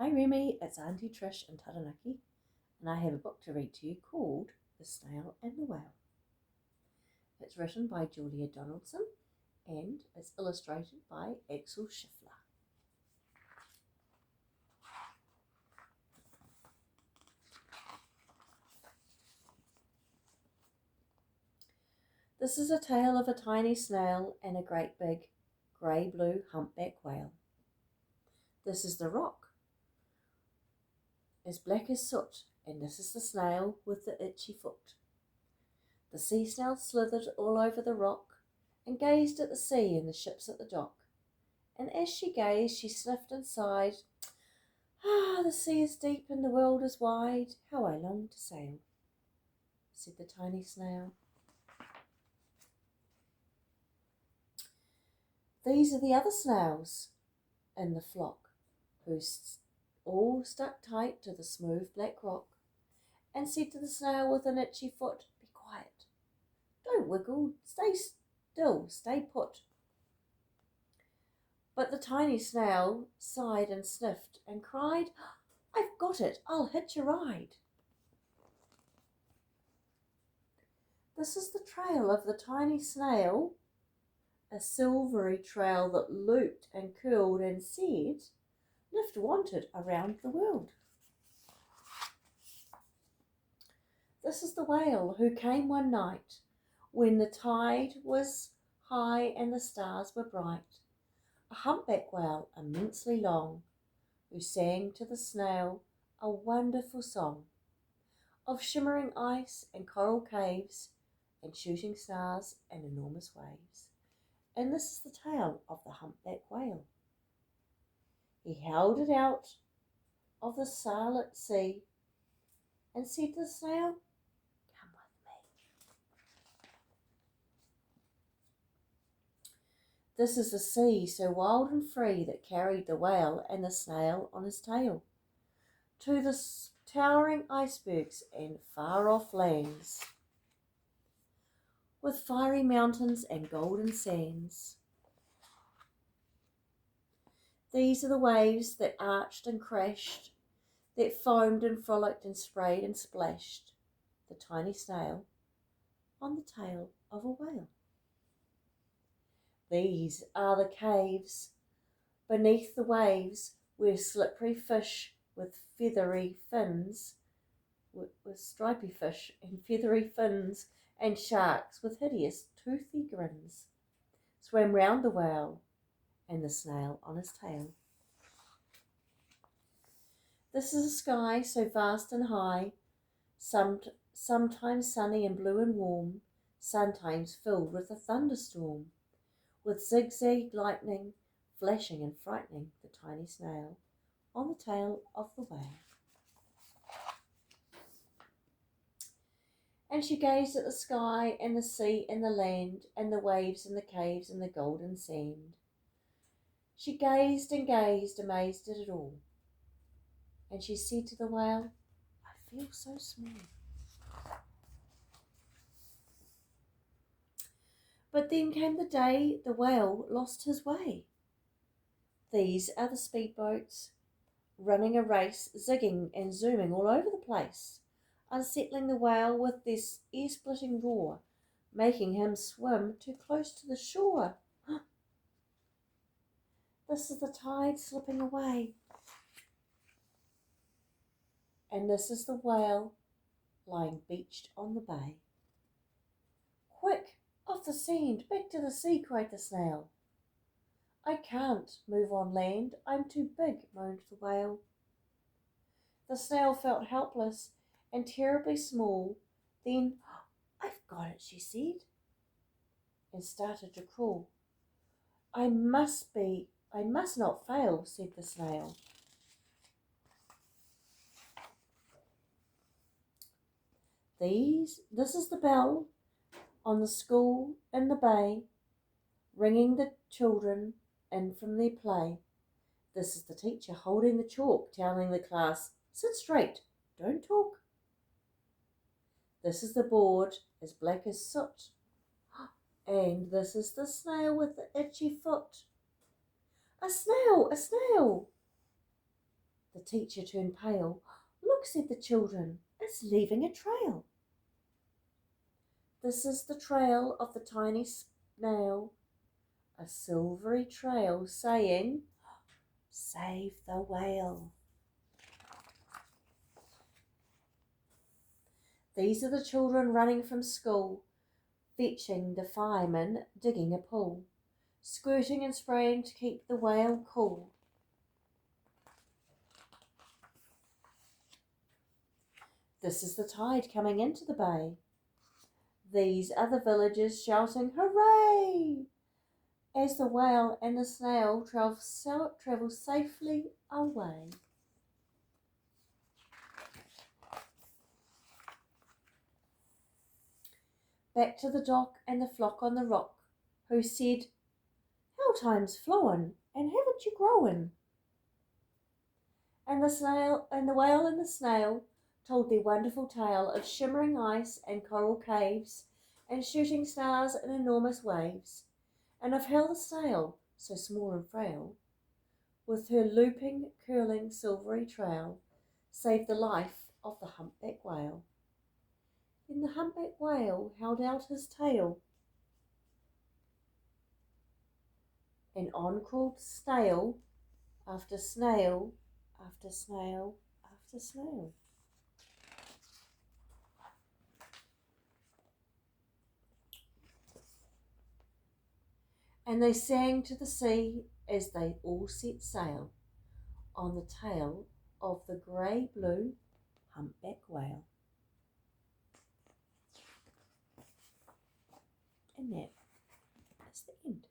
Hi Remy, it's Auntie Trish in Taranaki, and I have a book to read to you called The Snail and the Whale. It's written by Julia Donaldson and it's illustrated by Axel Scheffler. This is a tale of a tiny snail and a great big grey-blue humpback whale. This is the rock, as black as soot, and this is the snail with the itchy foot. The sea snail slithered all over the rock and gazed at the sea and the ships at the dock. And as she gazed, she sniffed and sighed, "Ah, the sea is deep and the world is wide. How I long to sail," said the tiny snail. These are the other snails in the flock, who all stuck tight to the smooth black rock, and said to the snail with an itchy foot, "Be quiet. Don't wiggle. Stay still. Stay put." But the tiny snail sighed and sniffed and cried, "I've got it. I'll hitch a ride." This is the trail of the tiny snail, a silvery trail that looped and curled and said, "Lift wanted around the world." This is the whale who came one night when the tide was high and the stars were bright, a humpback whale immensely long, who sang to the snail a wonderful song of shimmering ice and coral caves and shooting stars and enormous waves. And this is the tale of the humpback whale. He held it out of the starlit sea and said to the snail, "Come with me." This is the sea so wild and free that carried the whale and the snail on his tail to the towering icebergs and far-off lands, with fiery mountains and golden sands. These are the waves that arched and crashed, that foamed and frolicked and sprayed and splashed the tiny snail on the tail of a whale. These are the caves beneath the waves where slippery fish with feathery fins, with stripy fish and feathery fins, and sharks with hideous toothy grins swam round the whale and the snail on his tail. This is a sky so vast and high, sometimes sunny and blue and warm, sometimes filled with a thunderstorm, with zigzag lightning flashing and frightening the tiny snail on the tail of the whale. And she gazed at the sky and the sea and the land and the waves and the caves and the golden sand. She gazed and gazed, amazed at it all. And she said to the whale, "I feel so small." But then came the day the whale lost his way. These are the speedboats running a race, zigging and zooming all over the place, unsettling the whale with this ear-splitting roar, making him swim too close to the shore. This is the tide slipping away, and this is the whale lying beached on the bay. "Quick, off the sand, back to the sea," cried the snail. "I can't move on land, I'm too big," moaned the whale. The snail felt helpless and terribly small. Then, "I've got it," she said, and started to crawl. I must not fail," said the snail. This is the bell on the school in the bay, ringing the children in from their play. This is the teacher holding the chalk, telling the class, "Sit straight, don't talk." This is the board as black as soot, and this is the snail with the itchy foot. "A snail, a snail!" the teacher turned pale. "Look," said the children, "it's leaving a trail." This is the trail of the tiny snail, a silvery trail saying, "Save the whale." These are the children running from school, fetching the fireman digging a pool, squirting and spraying to keep the whale cool. This is the tide coming into the bay. These are the villagers shouting, "Hooray!" as the whale and the snail travel safely away. Back to the dock and the flock on the rock, who said, "How time's flown, and haven't you grown?" And the whale and the snail told their wonderful tale of shimmering ice and coral caves, and shooting stars in enormous waves, and of how the snail, so small and frail, with her looping, curling, silvery trail, saved the life of the humpback whale. Then the humpback whale held out his tail, and on crawled snail after snail after snail after snail. And they sang to the sea as they all set sail on the tail of the grey-blue humpback whale. And that is the end.